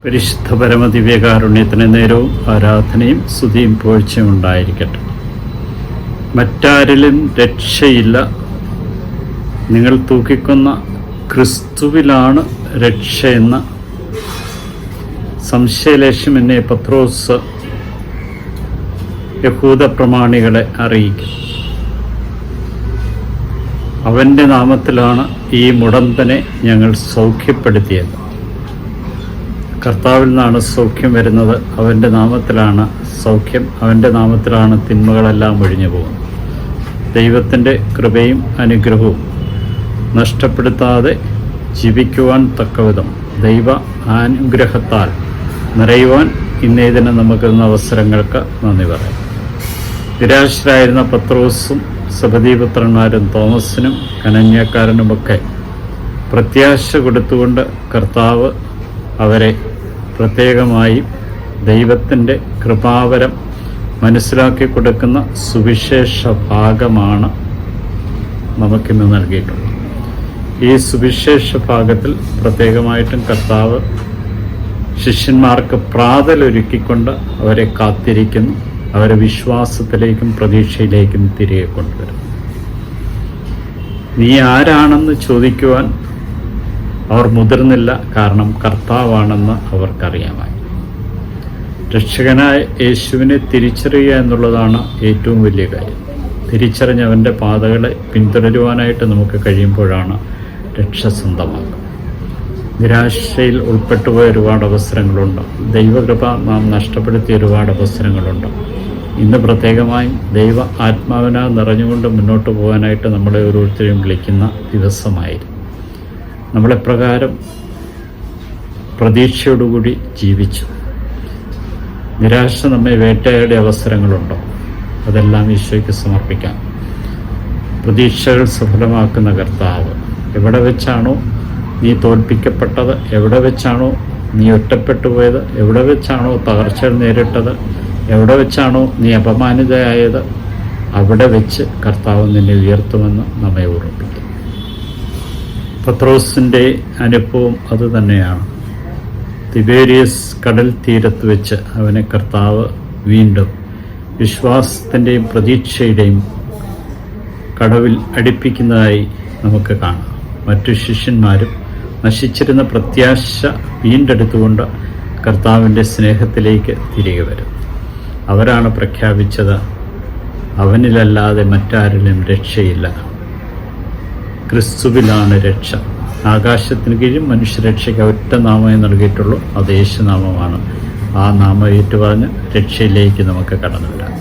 പരിശുദ്ധ പരമദിവ്യകാരുണ്യത്തിന് നേരവും ആരാധനയും സ്തുതിയും പുകഴ്ചയും ഉണ്ടായിരിക്കട്ടെ. മറ്റാരിലും രക്ഷയില്ല, നിങ്ങൾ തൂക്കിക്കൊന്ന ക്രിസ്തുവിലാണ് രക്ഷയെന്ന സംശയലേശം എന്നെ പത്രോസ് യഹൂദ പ്രമാണികളെ അറിയിക്കും. അവൻ്റെ നാമത്തിലാണ് ഈ മുടന്തനെ ഞങ്ങൾ സൗഖ്യപ്പെടുത്തിയത്. കർത്താവിൽ നിന്നാണ് സൗഖ്യം വരുന്നത്. അവൻ്റെ നാമത്തിലാണ് സൗഖ്യം. അവൻ്റെ നാമത്തിലാണ് തിന്മകളെല്ലാം ഒഴിഞ്ഞു പോകുന്നത്. ദൈവത്തിൻ്റെ കൃപയും അനുഗ്രഹവും നഷ്ടപ്പെടുത്താതെ ജീവിക്കുവാൻ തക്കവിധം ദൈവ അനുഗ്രഹത്താൽ നിറയുവാൻ ഇന്നേ ദിനം നമുക്ക് തന്ന അവസരങ്ങൾക്ക് നന്ദി പറയാം. നിരാശരായിരുന്ന പത്രോസും സബദീപുത്രന്മാരും തോമസിനും കനന്യാക്കാരനുമൊക്കെ പ്രത്യാശ കൊടുത്തുകൊണ്ട് കർത്താവ് അവരെ പ്രത്യേകമായി ദൈവത്തിൻ്റെ കൃപാവരം മനസ്സിലാക്കി കൊടുക്കുന്ന സുവിശേഷ ഭാഗമാണ് നമുക്കിന്ന് നൽകിയിട്ടുള്ളത്. ഈ സുവിശേഷ ഭാഗത്തിൽ പ്രത്യേകമായിട്ടും കർത്താവ് ശിഷ്യന്മാർക്ക് പ്രാതലൊരുക്കിക്കൊണ്ട് അവരെ കാത്തിരിക്കുന്നു. അവരെ വിശ്വാസത്തിലേക്കും പ്രതീക്ഷയിലേക്കും തിരികെ കൊണ്ടുവരും. നീ ആരാണെന്ന് ചോദിക്കുവാൻ അവർ മുതിർന്നില്ല. കാരണം കർത്താവാണെന്ന് അവർക്കറിയാമായി. രക്ഷകനായ യേശുവിനെ തിരിച്ചറിയുക എന്നുള്ളതാണ് ഏറ്റവും വലിയ കാര്യം. തിരിച്ചറിഞ്ഞവൻ്റെ പാതകളെ പിന്തുടരുവാനായിട്ട് നമുക്ക് കഴിയുമ്പോഴാണ് രക്ഷ സ്വന്തമാക്കുക. നിരാശയിൽ ഉൾപ്പെട്ടുപോയ ഒരുപാട് അവസരങ്ങളുണ്ട്. ദൈവകൃപ നാം നഷ്ടപ്പെടുത്തിയ ഒരുപാട് അവസരങ്ങളുണ്ട്. ഇന്ന് പ്രത്യേകമായും ദൈവ ആത്മാവിനാൽ നിറഞ്ഞുകൊണ്ട് മുന്നോട്ട് പോകാനായിട്ട് നമ്മളെ ഓരോരുത്തരെയും വിളിക്കുന്ന ദിവസമായിരുന്നു. നമ്മളെപ്രകാരം പ്രതീക്ഷയോടുകൂടി ജീവിച്ചു. നിരാശ നമ്മെ വേട്ടയാടിയ അവസരങ്ങളുണ്ടോ? അതെല്ലാം ഈശോയ്ക്ക് സമർപ്പിക്കാം. പ്രതീക്ഷകൾ സഫലമാക്കുന്ന കർത്താവ്, എവിടെ വെച്ചാണോ നീ തോൽപ്പിക്കപ്പെട്ടത്, എവിടെ വെച്ചാണോ നീ ഒറ്റപ്പെട്ടു പോയത്, എവിടെ വെച്ചാണോ തകർച്ചകൾ നേരിട്ടത്, എവിടെ വെച്ചാണോ നീ അപമാനിതയായത്, അവിടെ വെച്ച് കർത്താവ് നിന്നെ ഉയർത്തുമെന്ന് നമ്മെ ഓർമ്മിപ്പിക്കും. പത്രോസിൻ്റെ അനുഭവം അതുതന്നെയാണ്. തിബേരിയസ് കടൽ തീരത്ത് വെച്ച് അവനെ കർത്താവ് വീണ്ടും വിശ്വാസത്തിൻ്റെയും പ്രതീക്ഷയുടെയും കടവിൽ അടുപ്പിക്കുന്നതായി നമുക്ക് കാണാം. മറ്റു ശിഷ്യന്മാരും നശിച്ചിരുന്ന പ്രത്യാശ വീണ്ടെടുത്തുകൊണ്ട് കർത്താവിൻ്റെ സ്നേഹത്തിലേക്ക് തിരികെ വരും. അവരാണ് പ്രഖ്യാപിച്ചത്, അവനിലല്ലാതെ മറ്റാരിലും രക്ഷയില്ല, ക്രിസ്തുവിലാണ് രക്ഷ. ആകാശത്തിന് കീഴും മനുഷ്യരക്ഷയ്ക്ക് ഒറ്റ നാമമേ നൽകിയിട്ടുള്ളൂ, അത് യേശുനാമമാണ്. ആ നാമം ഏറ്റുപറഞ്ഞ് രക്ഷയിലേക്ക് നമുക്ക് കടന്നു വരാം.